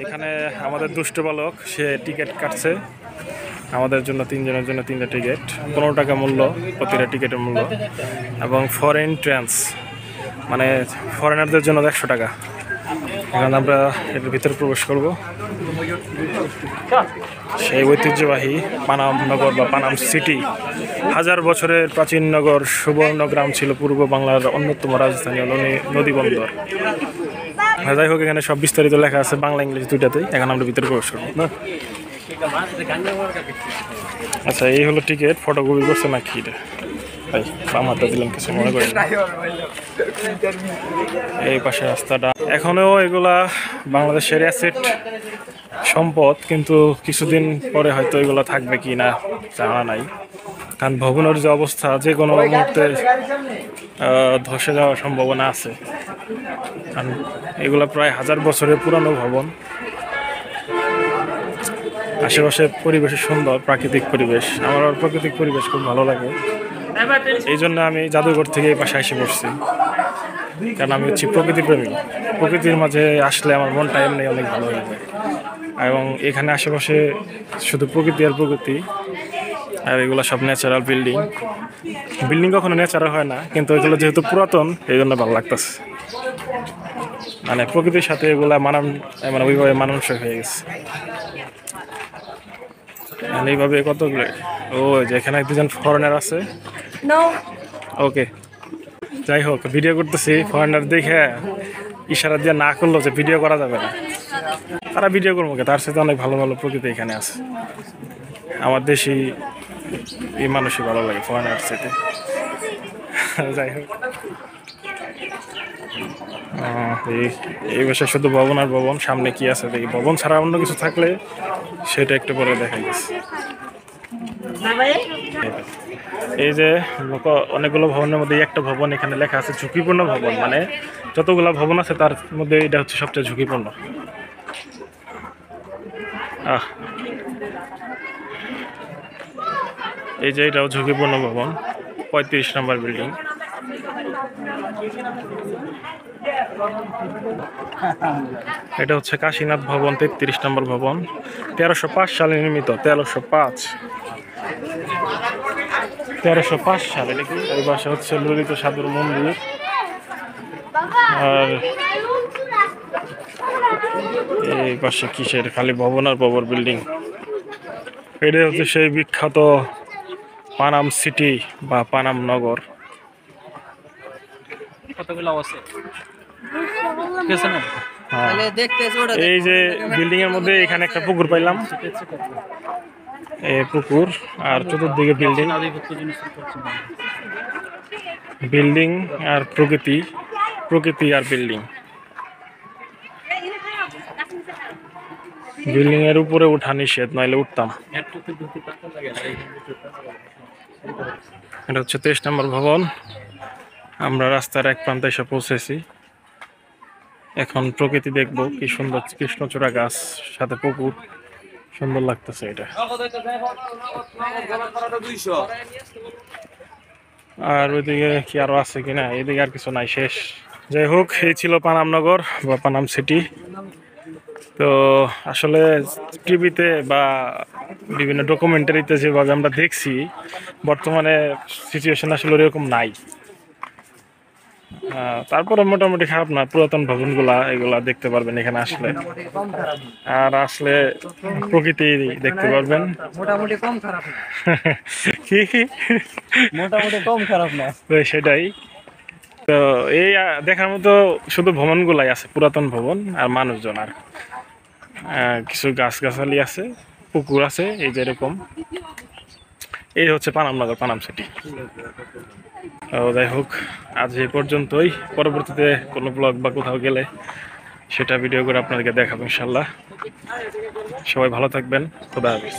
এখানে আমাদের দুষ্ট বালক সে টিকিট কাটছে আমাদের জন্য, তিনজনের জন্য 3টা টিকিট, 15 টাকা মূল্য প্রতিটা টিকিটের মূল্য, এবং ফরেন ট্রান্স মানে ফরেনারদের জন্য 100 টাকা। এখন আমরা এর ভিতরে প্রবেশ করব। সেই ঐতিহ্যবাহী পানাম নগর বা পানাম সিটি, 1000 বছরের প্রাচীন নগর, সুবর্ণগ্রাম ছিল পূর্ব বাংলার অন্যতম রাজধানী নদী বন্দর। যাই হোক, এখানে সব বিস্তারিত লেখা আছে বাংলা ইংলিশ দুইটাতেই। এখন আমরা ভিতরে প্রবেশ করবো না। আচ্ছা, এই হলো টিকিট। ফটোকপি করছে নাকি এটা? ভাই আমারটা দিলাম, কিছু মনে করি না। এই পাশে রাস্তাটা, এখনও এগুলা বাংলাদেশের অ্যাসেট সম্পদ, কিন্তু কিছুদিন পরে হয়তো এগুলো থাকবে কি না জানা নাই। কারণ ভবনের যে অবস্থা, যে কোনো মুহূর্তে ধসে যাওয়ার সম্ভাবনা আছে। কারণ এগুলো প্রায় 1000 বছরের পুরানো ভবন। আশেপাশে পরিবেশ সুন্দর, প্রাকৃতিক পরিবেশ। আমার প্রাকৃতিক পরিবেশ খুব ভালো লাগে, এই জন্য আমি জাদুঘর থেকে এই পাশে এসে পড়ছি। কারণ আমি হচ্ছি প্রকৃতি প্রেমী। প্রকৃতির মাঝে আসলে আমার মনটা এমনি অনেক ভালো হয়ে যায়। এবং এখানে আশেপাশে শুধু প্রকৃতি আর প্রকৃতি, আর এগুলো সব ন্যাচারাল বিল্ডিং। বিল্ডিং কখনো ন্যাচারাল হয় না, কিন্তু এগুলো যেহেতু পুরাতন এই জন্য ভালো লাগতেছে। মানে প্রকৃতির সাথে এগুলা মানে ওইভাবে মানানসই হয়ে গেছে। এইভাবে কতগুলো, ও যেখানে 2জন ফরেনার আছে। ওকে, যাই হোক, ভিডিও করতেছি। ফরেনার দেখে ইশারা দিয়ে না করলো যে ভিডিও করা যাবে না, তারা ভিডিও করবো কে? তার সাথে অনেক ভালো ভালো প্রকৃতি এখানে আছে। আমার দেশি এই মানুষই ভালো লাগে ফরেনার সাথে। যাই হোক, এই বছর শুধু ভবন আর ভবন। সামনে কি আছে দেখি। ভবন ছাড়া অন্য কিছু থাকলে সেটা একটু পরে দেখাই গেছে। এই যে অনেকগুলো ভবনের মধ্যে একটা ভবন এখানে লেখা আছে ঝুঁকিপূর্ণ ভবন। মানে যতগুলো ভবন আছে তার মধ্যে এটা হচ্ছে সবচেয়ে ঝুঁকিপূর্ণ। এই যে এটাও ঝুঁকিপূর্ণ ভবন, 35 নম্বর বিল্ডিং। এটা হচ্ছে কাশীনাথ ভবন, 33 নম্বর ভবন, 1305 সালে নির্মিত। 1305 সালে নাকি। এই পাশে হচ্ছে ললিত সাধুর মন্দির। আর এই পাশে কিসের খালি ভবন আর ভবন বিল্ডিং। এটা হচ্ছে সেই বিখ্যাত পানাম সিটি বা পানাম নগর। এই যে বিল্ডিং এর মধ্যে এখানে একটা পুকুর পাইলাম, এই পুকুর। আর চতুর্দিকে বিল্ডিং, বিল্ডিং আর প্রকৃতি, প্রকৃতি আর বিল্ডিং। বিল্ডিং এর উপরে উঠা নিষেধ, নইলে উঠতাম। এটা হচ্ছে 23 নম্বর ভবন। আমরা রাস্তার এক প্রান্তে এসে পৌঁছেছি। এখন প্রকৃতি দেখবো, কি সুন্দর কৃষ্ণচূড়া গাছ, সাথে পুকুর, সুন্দর লাগতেছে এটা। আর ওইদিকে কি আরো আছে কিনা? এদিকে আর কিছু নাই, শেষ। যাই হোক, এই ছিল পানাম নগর বা পানাম সিটি। তো আসলে টিভিতে বা বিভিন্ন ডকুমেন্টারিতে যেভাবে আমরা দেখছি, বর্তমানে সিচুয়েশন আসলে ওরকম নাই। তারপরে মোটামুটি খারাপ না। পুরাতন ভবনগুলা এগুলা দেখতে পারবেন এখানে আসলে, আর আসলে প্রকৃতি দেখতে পারবেন। মোটামুটি কম খারাপ না। কি মোটামুটি কম খারাপ না, সেটাই। তো এই দেখার মতো শুধু ভবনগুলাই আছে, পুরাতন ভবন আর মানুষজন, আর কিছু গাছগাছালি আছে, পুকুর আছে, এই যে এরকম। এই হচ্ছে পানাম নগর, পানাম সিটি। যাই হোক, আজ এই পর্যন্তই। পরবর্তীতে কোনো ব্লগ বা কোথাও গেলে সেটা ভিডিও করে আপনাদেরকে দেখাবো ইনশাল্লাহ। সবাই ভালো থাকবেন। খোদা হাফেজ।